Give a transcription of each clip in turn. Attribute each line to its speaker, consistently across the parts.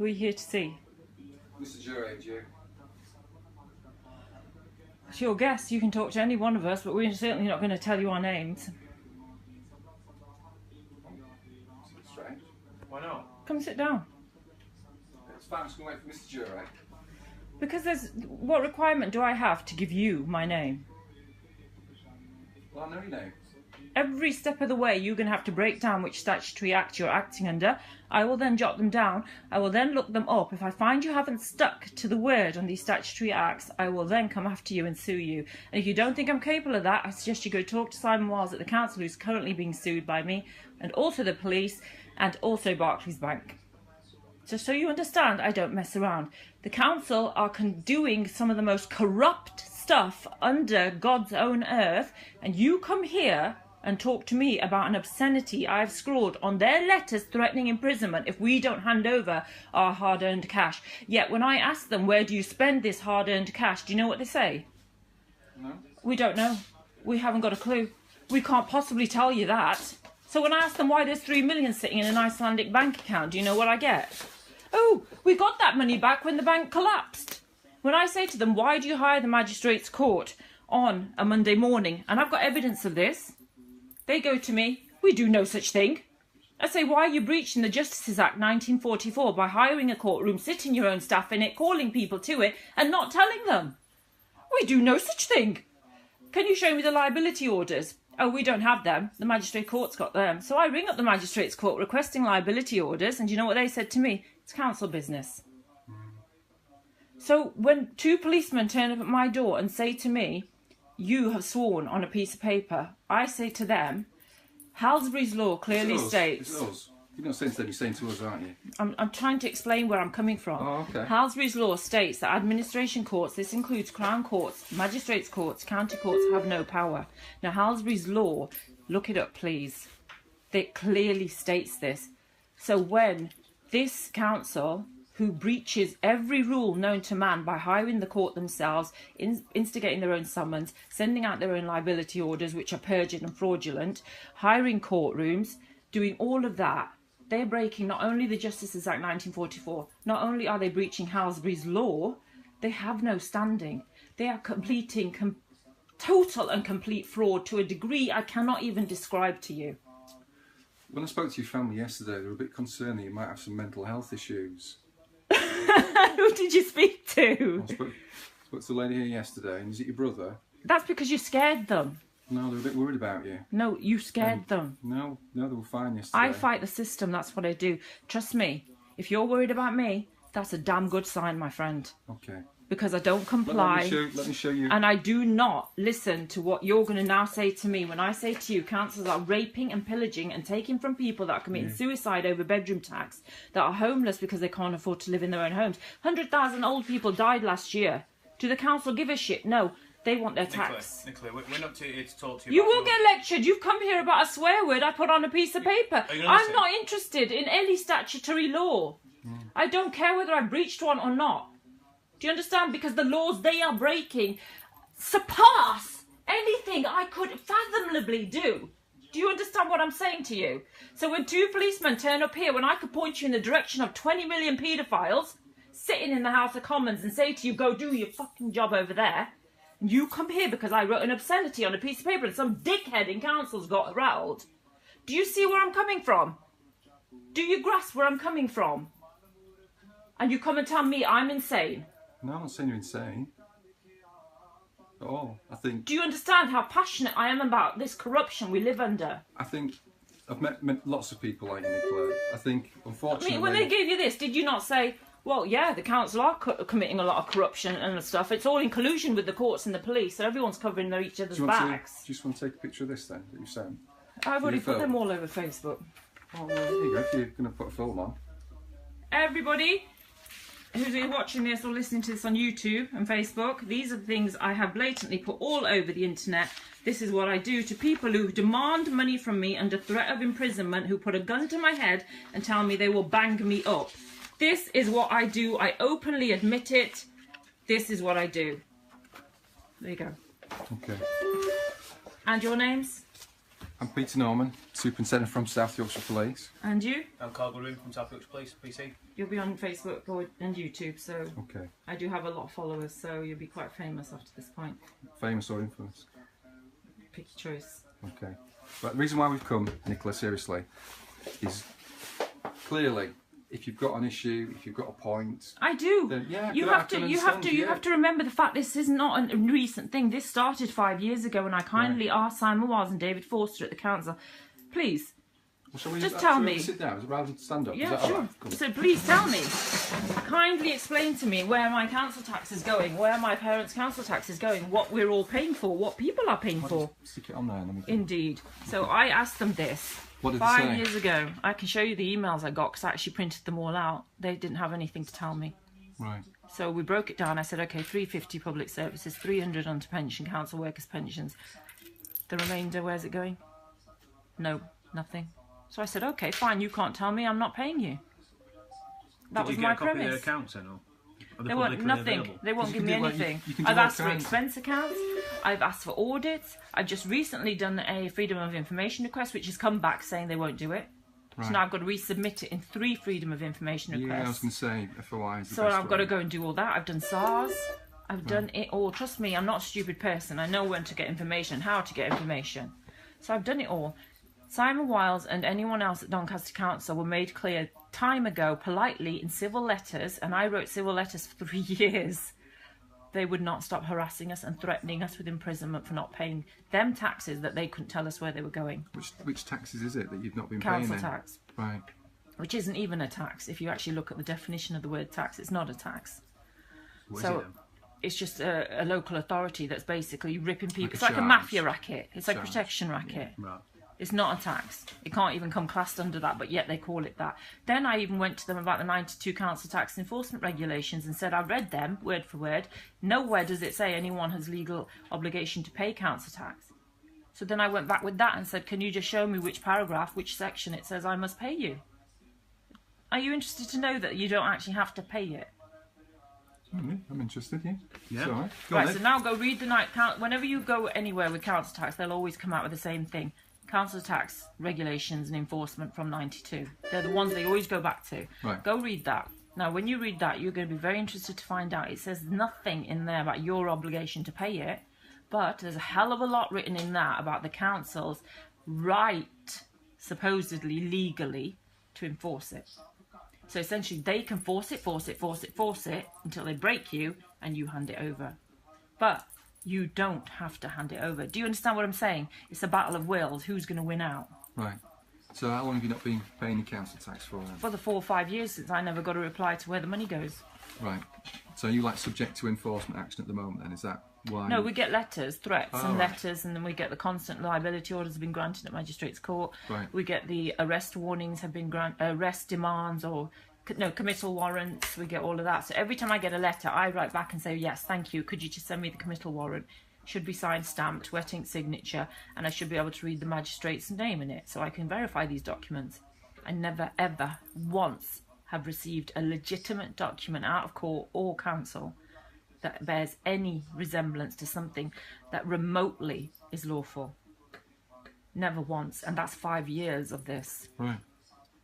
Speaker 1: Who are you here to see?
Speaker 2: Mr. Gerard, you.
Speaker 1: It's your guess. You can talk to any one of us, but we're certainly not going to tell you our names.
Speaker 2: It's strange. Why not?
Speaker 1: Come sit down.
Speaker 2: It's fine, I'm just going to wait for Mr. Gerard.
Speaker 1: Because what requirement do I have to give you my name?
Speaker 2: Well, I know your name.
Speaker 1: Every step of the way, you're going to have to break down which statutory act you're acting under. I will then jot them down. I will then look them up. If I find you haven't stuck to the word on these statutory acts, I will then come after you and sue you. And if you don't think I'm capable of that, I suggest you go talk to Simon Wiles at the council, who's currently being sued by me, and also the police, and also Barclays Bank. Just so you understand, I don't mess around. The council are doing some of the most corrupt stuff under God's own earth, and you come here and talk to me about an obscenity I've scrawled on their letters threatening imprisonment if we don't hand over our hard-earned cash. Yet when I ask them, where do you spend this hard-earned cash, do you know what they say?
Speaker 2: No.
Speaker 1: We don't know. We haven't got a clue. We can't possibly tell you that. So when I ask them why there's 3 million sitting in an Icelandic bank account, do you know what I get? Oh, we got that money back when the bank collapsed. When I say to them, why do you hire the magistrate's court on a Monday morning, and I've got evidence of this, they go to me, we do no such thing. I say, why are you breaching the Justices Act 1944 by hiring a courtroom, sitting your own staff in it, calling people to it, and not telling them? We do no such thing. Can you show me the liability orders? Oh, we don't have them. The magistrate court's got them. So I ring up the magistrate's court requesting liability orders, and you know what they said to me? It's council business. So when 2 policemen turn up at my door and say to me, you have sworn on a piece of paper, I say to them, Halsbury's law clearly states...
Speaker 2: It's us. You're not saying to them, you're saying to us, aren't you?
Speaker 1: I'm trying to explain where I'm coming from.
Speaker 2: Oh, okay.
Speaker 1: Halsbury's law states that administration courts, this includes Crown courts, magistrates courts, county courts, have no power. Now, Halsbury's law, look it up, please. It clearly states this. So when this council, who breaches every rule known to man by hiring the court themselves, instigating their own summons, sending out their own liability orders, which are perjured and fraudulent, hiring courtrooms, doing all of that, they're breaking not only the Justices Act 1944, not only are they breaching Halsbury's law, they have no standing. They are completing total and complete fraud to a degree I cannot even describe to you.
Speaker 2: When I spoke to your family yesterday, they were a bit concerned that you might have some mental health issues.
Speaker 1: Who did you speak to?
Speaker 2: I spoke to a lady here yesterday, and is it your brother?
Speaker 1: That's because you scared them.
Speaker 2: No, they were a bit worried about you.
Speaker 1: No, you scared them.
Speaker 2: No, they were fine yesterday.
Speaker 1: I fight the system, that's what I do. Trust me, if you're worried about me, that's a damn good sign, my friend.
Speaker 2: Okay.
Speaker 1: Because I don't comply.
Speaker 2: Let me show you.
Speaker 1: And I do not listen to what you're going to now say to me. When I say to you, councils are raping and pillaging and taking from people that are committing suicide over bedroom tax, that are homeless because they can't afford to live in their own homes. 100,000 old people died last year. Do the council give a shit? No. They want their tax.
Speaker 3: Nicola, we're not here to talk to you.
Speaker 1: You will get lectured. You've come here about a swear word I put on a piece of paper. I'm not interested in any statutory law. I don't care whether I breached one or not. Do you understand? Because the laws they are breaking surpass anything I could fathomably do. Do you understand what I'm saying to you? So when 2 policemen turn up here, when I could point you in the direction of 20 million paedophiles sitting in the House of Commons and say to you, go do your fucking job over there, and you come here because I wrote an obscenity on a piece of paper and some dickhead in council's got rattled. Do you see where I'm coming from? Do you grasp where I'm coming from? And you come and tell me I'm insane.
Speaker 2: No, I'm not saying you're insane. At all. I think...
Speaker 1: Do you understand how passionate I am about this corruption we live under?
Speaker 2: I think... I've met lots of people like you, Nicola. I think, unfortunately...
Speaker 1: I mean, when they gave you this, did you not say, well, yeah, the council are committing a lot of corruption and stuff. It's all in collusion with the courts and the police, so everyone's covering each other's backs.
Speaker 2: Do you just want to take a picture of this then, that you sent?
Speaker 1: I've already put them all over Facebook.
Speaker 2: Oh, well, there you go, if you're going to put a film on.
Speaker 1: Everybody who's watching this or listening to this on YouTube and Facebook, these are the things I have blatantly put all over the internet. This is what I do to people who demand money from me under threat of imprisonment, who put a gun to my head and tell me they will bang me up. This is what I do. I openly admit it. This is what I do. There you go.
Speaker 2: Okay.
Speaker 1: And your names?
Speaker 2: I'm Peter Norman, Superintendent from South Yorkshire Police.
Speaker 1: And you?
Speaker 3: I'm Carl Goodwin from South Yorkshire Police, PC.
Speaker 1: You'll be on Facebook and YouTube, so
Speaker 2: Okay.
Speaker 1: I do have a lot of followers, so you'll be quite famous after this point.
Speaker 2: Famous or infamous?
Speaker 1: Pick your choice.
Speaker 2: Okay. But the reason why we've come, Nicola, seriously, is clearly if you've got an issue, if you've got a point,
Speaker 1: I do.
Speaker 2: then yeah,
Speaker 1: You
Speaker 2: but I
Speaker 1: have
Speaker 2: can
Speaker 1: to. You have
Speaker 2: understand,
Speaker 1: to. You
Speaker 2: yeah.
Speaker 1: have to remember the fact this is not a recent thing. This started 5 years ago, and I kindly asked Simon Wiles and David Forster at the council, please.
Speaker 2: Well, shall we
Speaker 1: Just tell me.
Speaker 2: Sit down rather than stand up.
Speaker 1: Yeah,
Speaker 2: Is that
Speaker 1: sure.
Speaker 2: all right? Cool.
Speaker 1: So please tell me. Kindly explain to me where my council tax is going, where my parents' council tax is going, what we're all paying for, what people are paying for.
Speaker 2: Just stick it on there and then we can...
Speaker 1: Indeed. So I asked them this.
Speaker 2: What did they
Speaker 1: 5
Speaker 2: say?
Speaker 1: years ago. I can show you the emails I got because I actually printed them all out. They didn't have anything to tell me.
Speaker 2: Right.
Speaker 1: So we broke it down. I said, okay, 350 public services, 300 onto pension, council workers' pensions. The remainder, where's it going? No, nothing. So I said, okay, fine, you can't tell me, I'm not paying you. That was my
Speaker 3: Did you get a copy of their
Speaker 1: premise.
Speaker 3: accounts then, or are
Speaker 1: They want
Speaker 3: publicly
Speaker 1: nothing.
Speaker 3: available?
Speaker 1: They won't
Speaker 2: You
Speaker 1: give
Speaker 2: can
Speaker 1: me
Speaker 2: do, like,
Speaker 1: anything.
Speaker 2: you can do
Speaker 1: I've
Speaker 2: all
Speaker 1: asked for
Speaker 2: kinds.
Speaker 1: expense accounts. I've asked for audits. I've just recently done a Freedom of Information request, which has come back saying they won't do it.
Speaker 2: Right.
Speaker 1: So now I've got to resubmit it in 3 Freedom of Information requests.
Speaker 2: Yeah, I was going to say, FOI is the
Speaker 1: So
Speaker 2: best
Speaker 1: I've got to
Speaker 2: way.
Speaker 1: go and do all that. I've done SARS. I've done it all. Trust me, I'm not a stupid person. I know when to get information, how to get information. So I've done it all. Simon Wiles and anyone else at Doncaster Council were made clear time ago, politely, in civil letters, and I wrote civil letters for 3 years. They would not stop harassing us and threatening us with imprisonment for not paying them taxes that they couldn't tell us where they were going.
Speaker 2: Which taxes is it that you've not been paying
Speaker 1: Council
Speaker 2: then?
Speaker 1: tax.
Speaker 2: Right.
Speaker 1: Which isn't even a tax. If you actually look at the definition of the word tax, it's not a tax.
Speaker 3: What is
Speaker 1: So
Speaker 3: it then?
Speaker 1: it's just a local authority that's basically ripping people.
Speaker 2: Like a
Speaker 1: It's like a
Speaker 2: charge.
Speaker 1: mafia racket. It's like a
Speaker 2: Charge.
Speaker 1: protection racket.
Speaker 3: Right.
Speaker 1: It's not a tax. It can't even come classed under that, but yet they call it that. Then I even went to them about the 92 council tax enforcement regulations and said, I read them word for word. Nowhere does it say anyone has legal obligation to pay council tax. So then I went back with that and said, can you just show me which paragraph, which section it says I must pay you? Are you interested to know that you don't actually have to pay it?
Speaker 2: I'm interested, yeah.
Speaker 3: Yeah.
Speaker 2: It's all right. Go on
Speaker 1: Right,
Speaker 2: then.
Speaker 1: so now go read the night count. Whenever you go anywhere with council tax, they'll always come out with the same thing. Council tax regulations and enforcement from 92. They're the ones they always go back to.
Speaker 2: Right.
Speaker 1: Go read that. Now, when you read that, you're going to be very interested to find out. It says nothing in there about your obligation to pay it, but there's a hell of a lot written in that about the council's right, supposedly legally, to enforce it. So essentially, they can force it until they break you and you hand it over. But you don't have to hand it over. Do you understand what I'm saying? It's a battle of wills. Who's going to win out?
Speaker 2: Right. So how long have you not been paying your council tax for then?
Speaker 1: For the 4 or 5 years since I never got a reply to where the money goes.
Speaker 2: Right. So you like subject to enforcement action at the moment then? Is that why?
Speaker 1: No, we get letters, threats
Speaker 2: Oh,
Speaker 1: and
Speaker 2: right.
Speaker 1: letters, and then we get the constant liability orders have been granted at Magistrates Court.
Speaker 2: Right.
Speaker 1: We get the arrest warnings have been arrest demands or committal warrants. We get all of that. So every time I get a letter, I write back and say, yes, thank you. Could you just send me the committal warrant? Should be signed, stamped, wet ink signature, and I should be able to read the magistrate's name in it so I can verify these documents. I never, ever, once have received a legitimate document out of court or council that bears any resemblance to something that remotely is lawful. Never once, and that's 5 years of this.
Speaker 2: Right.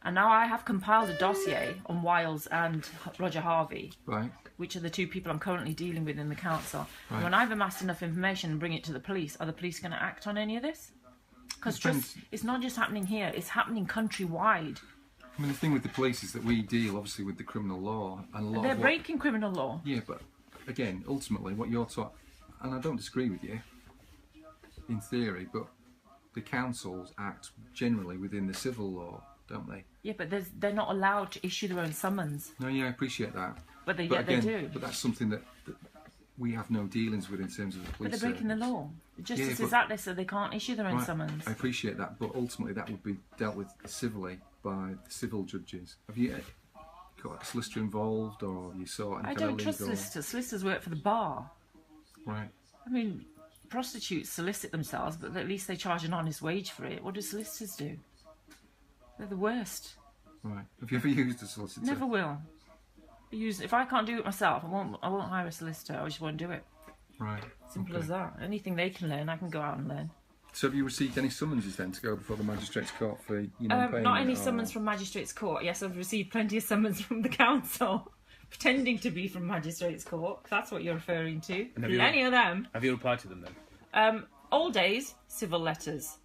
Speaker 1: And now I have compiled a dossier on Wiles and Roger Harvey,
Speaker 2: Right.
Speaker 1: which are the 2 people I'm currently dealing with in the council.
Speaker 2: Right.
Speaker 1: And when I've amassed enough information and bring it to the police, are the police going to act on any of this? Because
Speaker 2: Depends.
Speaker 1: it's not just happening here, it's happening countrywide.
Speaker 2: I mean, the thing with the police is that we deal obviously with the criminal law and a lot
Speaker 1: They're
Speaker 2: of what...
Speaker 1: breaking criminal law.
Speaker 2: Yeah, but again, ultimately, what you're taught, and I don't disagree with you, in theory, but the councils act generally within the civil law, don't they?
Speaker 1: Yeah, but they're not allowed to issue their own summons.
Speaker 2: No, yeah, I appreciate that.
Speaker 1: But
Speaker 2: But
Speaker 1: yet
Speaker 2: again,
Speaker 1: they do.
Speaker 2: but that's something that we have no dealings with in terms of the police.
Speaker 1: But they're breaking the
Speaker 2: service.
Speaker 1: law. Justice
Speaker 2: Yeah,
Speaker 1: is
Speaker 2: but-
Speaker 1: out there so they can't issue their own
Speaker 2: Right,
Speaker 1: summons.
Speaker 2: I appreciate that, but ultimately that would be dealt with civilly by the civil judges. Have you got a solicitor involved, or you saw any
Speaker 1: I
Speaker 2: kind
Speaker 1: don't
Speaker 2: of
Speaker 1: trust
Speaker 2: legal?
Speaker 1: solicitors. Solicitors work for the bar.
Speaker 2: Right.
Speaker 1: I mean, prostitutes solicit themselves, but at least they charge an honest wage for it. What do solicitors do? They're the worst.
Speaker 2: Right. Have you ever used a solicitor?
Speaker 1: Never will. If I can't do it myself, I won't hire a solicitor. I just won't do it.
Speaker 2: Right.
Speaker 1: Simple
Speaker 2: Okay.
Speaker 1: as that. Anything they can learn, I can go out and learn.
Speaker 2: So have you received any summonses then to go before the magistrates' court for non-payment?
Speaker 1: Not any summons from magistrates' court. Yes, I've received plenty of summons from the council, pretending to be from magistrates' court. That's what you're referring to. Plenty of them.
Speaker 3: Have you replied to them then?
Speaker 1: Old days, civil letters.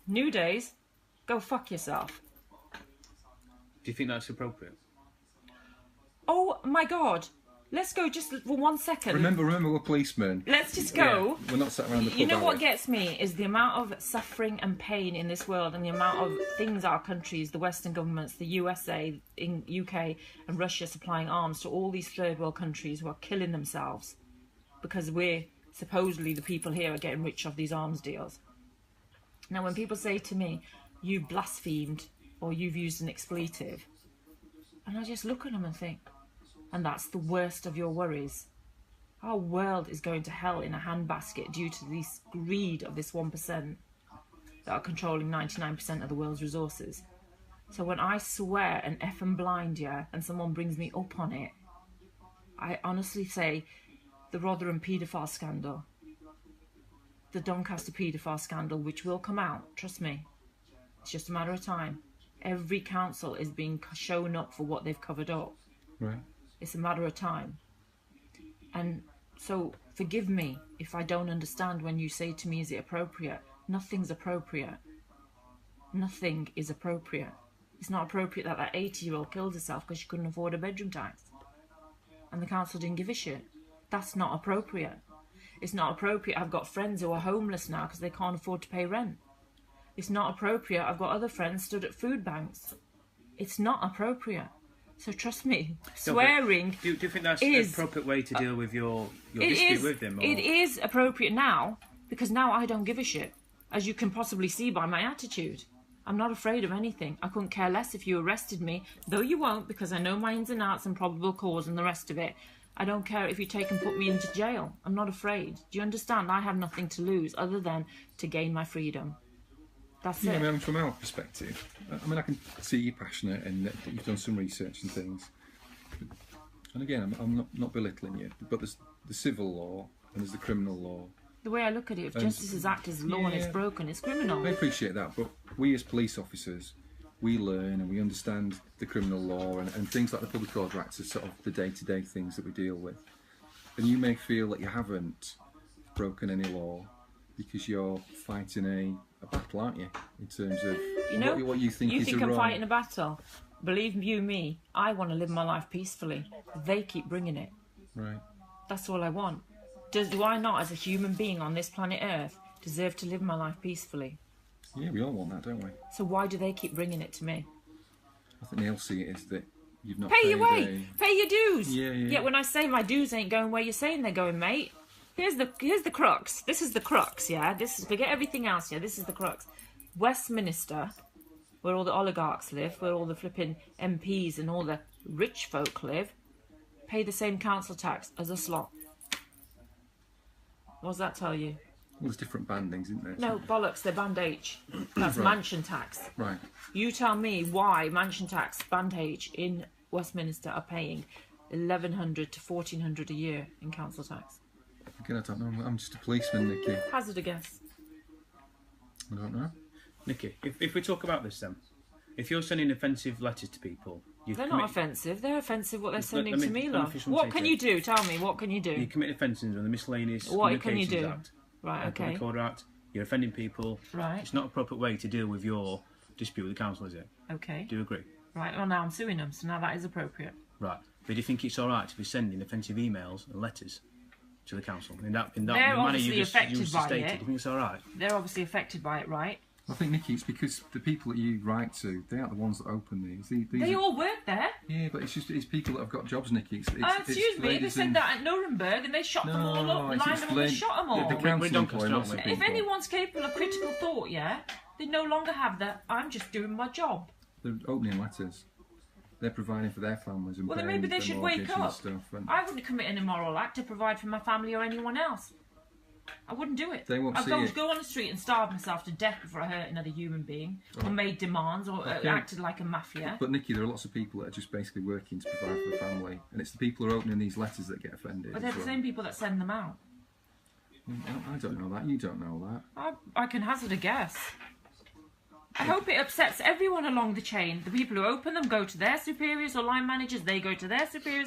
Speaker 1: New days, go fuck yourself.
Speaker 3: Do you think that's appropriate?
Speaker 1: Oh my God. Let's go just for 1 second.
Speaker 2: Remember, we're policemen.
Speaker 1: Let's just go.
Speaker 2: Yeah, we're not sat around the pub.
Speaker 1: You know
Speaker 2: are
Speaker 1: what
Speaker 2: we?
Speaker 1: gets me is the amount of suffering and pain in this world, and the amount of things our countries, the Western governments, the USA, in UK and Russia supplying arms to all these third world countries who are killing themselves because we're supposedly the people here are getting rich off these arms deals. Now when people say to me, you've blasphemed or you've used an expletive, and I just look at them and think, and that's the worst of your worries. Our world is going to hell in a handbasket due to this greed of this 1% that are controlling 99% of the world's resources. So when I swear and effing blind, yeah, and someone brings me up on it, I honestly say the Rotherham paedophile scandal, the Doncaster paedophile scandal, which will come out, trust me. It's just a matter of time. Every council is being shown up for what they've covered up.
Speaker 2: Right.
Speaker 1: It's a matter of time. And so forgive me if I don't understand when you say to me, is it appropriate? Nothing's appropriate. Nothing is appropriate. It's not appropriate that that 80-year-old killed herself because she couldn't afford a bedroom tax. And the council didn't give a shit. That's not appropriate. It's not appropriate. I've got friends who are homeless now because they can't afford to pay rent. It's not appropriate. I've got other friends stood at food banks. It's not appropriate. So trust me, swearing
Speaker 3: do you think that's
Speaker 1: is
Speaker 3: the appropriate way to deal with your dispute with them? Or?
Speaker 1: It is appropriate now, because now I don't give a shit, as you can possibly see by my attitude. I'm not afraid of anything. I couldn't care less if you arrested me, though you won't, because I know my ins and outs and probable cause and the rest of it. I don't care if you take and put me into jail. I'm not afraid. Do you understand? I have nothing to lose other than to gain my freedom. That's it.
Speaker 2: I mean, from our perspective, I mean, I can see you're passionate and that you've done some research and things. And again, I'm not belittling you, but there's the civil law and there's the criminal law.
Speaker 1: The way I look at it, if justice is act as law and it's broken, it's criminal.
Speaker 2: I appreciate that, but we as police officers, we learn and we understand the criminal law and things like the Public Order Act are sort of the day-to-day things that we deal with. And you may feel that you haven't broken any law because you're fighting a battle, aren't you? In terms of what you think is
Speaker 1: you think I'm
Speaker 2: wrong.
Speaker 1: fighting a battle. Believe you me, I want to live my life peacefully. They keep bringing it.
Speaker 2: Right.
Speaker 1: That's all I want. Do I not, as a human being on this planet Earth, deserve to live my life peacefully?
Speaker 2: Yeah, we all want that, don't we?
Speaker 1: So why do they keep bringing it to me?
Speaker 2: I think they'll see it as that you've not
Speaker 1: Pay
Speaker 2: paid
Speaker 1: your way, pay your dues.
Speaker 2: Yeah.
Speaker 1: Yet when I say my dues ain't going where you're saying they're going, mate, here's the crux. This is the crux, yeah? Forget everything else, yeah? This is the crux. Westminster, where all the oligarchs live, where all the flipping MPs and all the rich folk live, pay the same council tax as a slot. What does that tell you?
Speaker 2: Well, there's different bandings, isn't there?
Speaker 1: No, bollocks, they're Band H. That's
Speaker 2: Right.
Speaker 1: mansion tax.
Speaker 2: Right.
Speaker 1: You tell me why mansion tax, Band H, in Westminster are paying $1,100 to $1,400 a year in council tax.
Speaker 2: Again, I don't know. I'm just a policeman, Nikki.
Speaker 1: Hazard a guess.
Speaker 2: I don't know.
Speaker 3: Nikki, if we talk about this then, if you're sending offensive letters to people,
Speaker 1: They're not offensive. They're offensive what they're sending to me, love.
Speaker 3: unofficial
Speaker 1: What
Speaker 3: data.
Speaker 1: can you do? Tell me, what can you do?
Speaker 3: you commit offences under the Miscellaneous
Speaker 1: What can you
Speaker 3: Communications
Speaker 1: do?
Speaker 3: Act,
Speaker 1: Right, okay.
Speaker 3: Public Order Act. You're offending people.
Speaker 1: Right.
Speaker 3: It's not an appropriate way to deal with your dispute with the council, is it?
Speaker 1: Okay.
Speaker 3: Do you agree?
Speaker 1: Right, well now I'm suing them, so now that is appropriate.
Speaker 3: Right. But do you think it's all right to be sending offensive emails and letters to the council in that
Speaker 1: They're
Speaker 3: manner
Speaker 1: obviously
Speaker 3: you
Speaker 1: affected
Speaker 3: just
Speaker 1: by
Speaker 3: stated?
Speaker 1: it.
Speaker 3: Do you think it's all right?
Speaker 1: They're obviously affected by it, right?
Speaker 2: I think, Nikki, it's because the people that you write to, they aren't the ones that open these. These
Speaker 1: They
Speaker 2: are,
Speaker 1: all work there.
Speaker 2: Yeah, but it's people that have got jobs, Nikki.
Speaker 1: Excuse me, they said that at Nuremberg and they shot them all up, lined them up and shot them all.
Speaker 2: The council
Speaker 3: We're
Speaker 2: employ
Speaker 3: Doncaster,
Speaker 2: lots of
Speaker 3: aren't we?
Speaker 1: If
Speaker 2: people.
Speaker 1: anyone's capable of critical thought, yeah, they no longer have that. I'm just doing my job.
Speaker 2: They're opening letters. They're providing for their families and
Speaker 1: Well, then
Speaker 2: paying
Speaker 1: maybe they
Speaker 2: their
Speaker 1: should
Speaker 2: mortgage
Speaker 1: wake
Speaker 2: and
Speaker 1: up.
Speaker 2: stuff. And
Speaker 1: I wouldn't commit an immoral act to provide for my family or anyone else. I wouldn't do it.
Speaker 2: They won't
Speaker 1: I'd
Speaker 2: see
Speaker 1: go,
Speaker 2: it.
Speaker 1: go on the street and starve myself to death before I hurt another human being, or made demands, or
Speaker 2: Okay.
Speaker 1: acted like a mafia.
Speaker 2: But Nikki, there are lots of people that are just basically working to provide for the family, and it's the people who are opening these letters that get offended.
Speaker 1: But they're
Speaker 2: as
Speaker 1: the
Speaker 2: well.
Speaker 1: same people that send them out.
Speaker 2: I don't know that. You don't know that.
Speaker 1: I can hazard a guess. I hope it upsets everyone along the chain. The people who open them go to their superiors or line managers. They go to their superiors.